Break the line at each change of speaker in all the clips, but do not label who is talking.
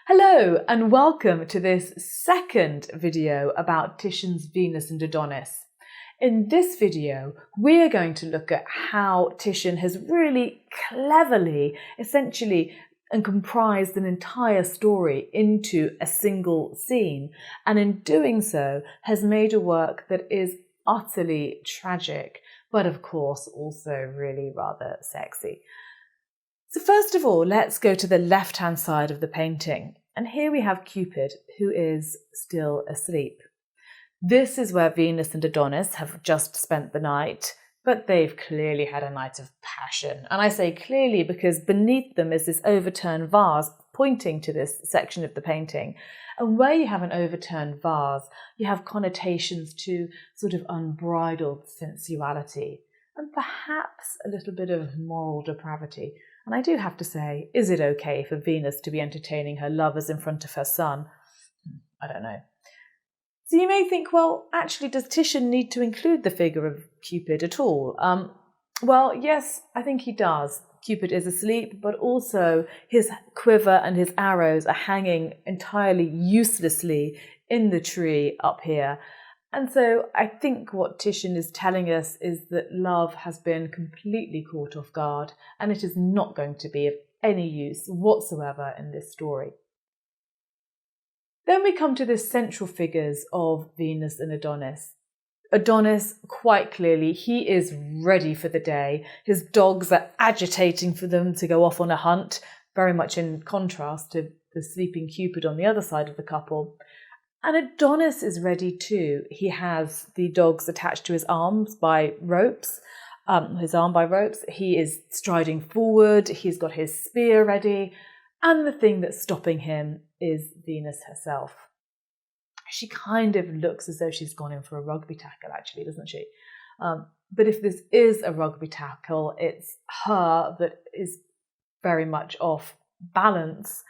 Hello and welcome to this second video about Titian's Venus and Adonis. In this video, we're going to look at how Titian has really cleverly, essentially, and comprised an entire story into a single scene, and in doing so has made a work that is utterly tragic, but of course also really rather sexy. So first of all, let's go to the left-hand side of the painting. And here we have Cupid, who is still asleep. This is where Venus and Adonis have just spent the night, but they've clearly had a night of passion. And I say clearly because beneath them is this overturned vase pointing to this section of the painting. And where you have an overturned vase, you have connotations to sort of unbridled sensuality and perhaps a little bit of moral depravity. And I do have to say, is it okay for Venus to be entertaining her lovers in front of her son? I don't know. So you may think, well, actually, does Titian need to include the figure of Cupid at all? Well, yes, I think he does. Cupid is asleep, but also his quiver and his arrows are hanging entirely uselessly in the tree up here. And so I think what Titian is telling us is that love has been completely caught off guard and it is not going to be of any use whatsoever in this story. Then we come to the central figures of Venus and Adonis. Adonis, quite clearly, he is ready for the day. His dogs are agitating for them to go off on a hunt, very much in contrast to the sleeping Cupid on the other side of the couple. And Adonis is ready too. He has the dogs attached to his arms by ropes, He is striding forward. He's got his spear ready. And the thing that's stopping him is Venus herself. She kind of looks as though she's gone in for a rugby tackle, actually, doesn't she? But if this is a rugby tackle, it's her that is very much off balance.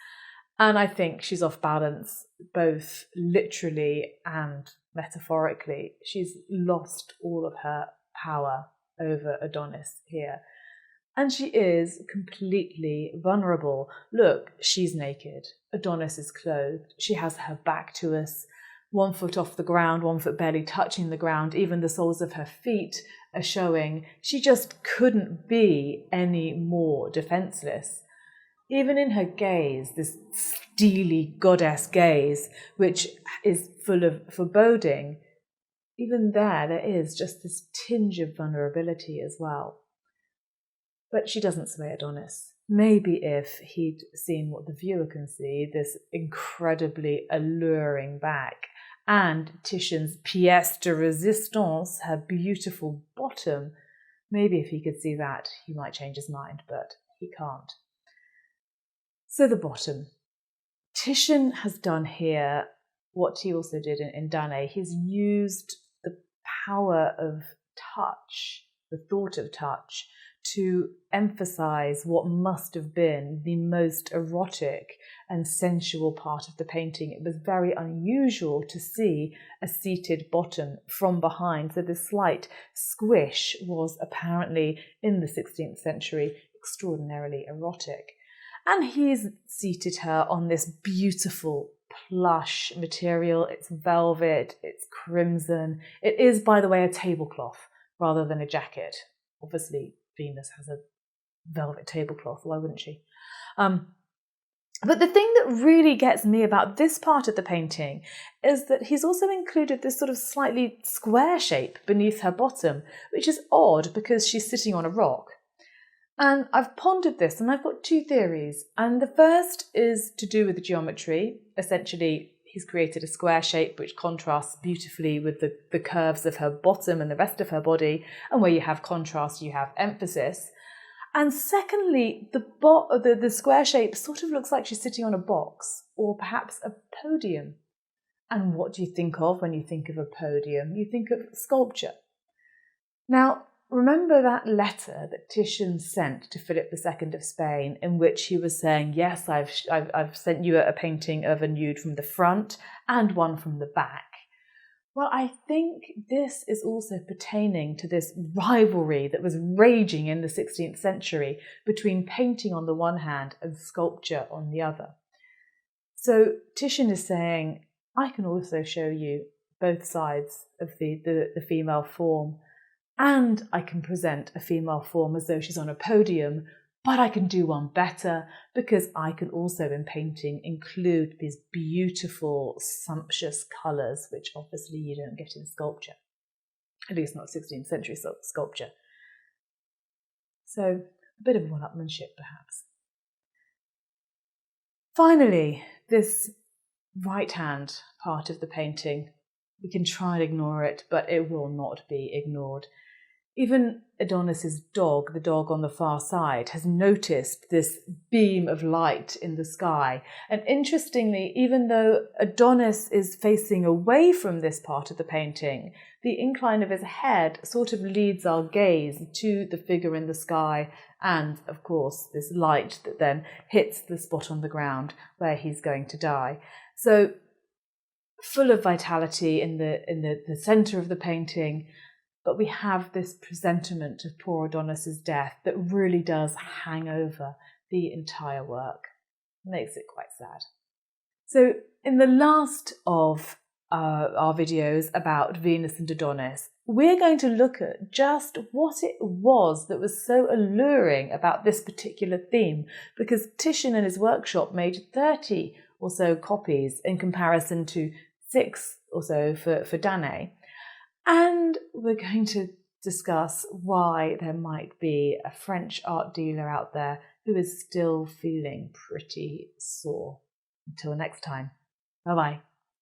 And I think she's off balance both literally and metaphorically. She's lost all of her power over Adonis here. And she is completely vulnerable. Look, she's naked. Adonis is clothed. She has her back to us, 1 foot off the ground, 1 foot barely touching the ground. Even the soles of her feet are showing. She just couldn't be any more defenseless. Even in her gaze, this steely goddess gaze, which is full of foreboding, even there is just this tinge of vulnerability as well. But she doesn't sway Adonis. Maybe if he'd seen what the viewer can see, this incredibly alluring back, and Titian's pièce de résistance, her beautiful bottom, maybe if he could see that, he might change his mind, but he can't. So the bottom. Titian has done here what he also did in Danae. He's used the power of touch, the thought of touch, to emphasize what must have been the most erotic and sensual part of the painting. It was very unusual to see a seated bottom from behind, so this slight squish was apparently, in the 16th century, extraordinarily erotic. And he's seated her on this beautiful plush material. It's velvet, it's crimson. It is, by the way, a tablecloth rather than a jacket. Obviously, Venus has a velvet tablecloth, why wouldn't she? But the thing that really gets me about this part of the painting is that he's also included this sort of slightly square shape beneath her bottom, which is odd because she's sitting on a rock. And I've pondered this and I've got two theories. And the first is to do with the geometry. Essentially, he's created a square shape which contrasts beautifully with the curves of her bottom and the rest of her body. And where you have contrast, you have emphasis. And secondly, the square shape sort of looks like she's sitting on a box or perhaps a podium. And what do you think of when you think of a podium? You think of sculpture. Now, remember that letter that Titian sent to Philip II of Spain, in which he was saying, yes, I've sent you a painting of a nude from the front and one from the back. Well, I think this is also pertaining to this rivalry that was raging in the 16th century between painting on the one hand and sculpture on the other. So Titian is saying, I can also show you both sides of the female form, and I can present a female form as though she's on a podium, but I can do one better because I can also in painting include these beautiful, sumptuous colours, which obviously you don't get in sculpture, at least not 16th century sculpture. So a bit of one-upmanship perhaps. Finally, this right-hand part of the painting, we can try and ignore it, but it will not be ignored. Even Adonis's dog, the dog on the far side, has noticed this beam of light in the sky. And interestingly, even though Adonis is facing away from this part of the painting, the incline of his head sort of leads our gaze to the figure in the sky and, of course, this light that then hits the spot on the ground where he's going to die. So full of vitality in the centre of the painting, but we have this presentiment of poor Adonis's death that really does hang over the entire work. Makes it quite sad. So in the last of our videos about Venus and Adonis, we're going to look at just what it was that was so alluring about this particular theme, because Titian in his workshop made 30 or so copies in comparison to 6 or so for Danae. And we're going to discuss why there might be a French art dealer out there who is still feeling pretty sore. Until next time, bye-bye.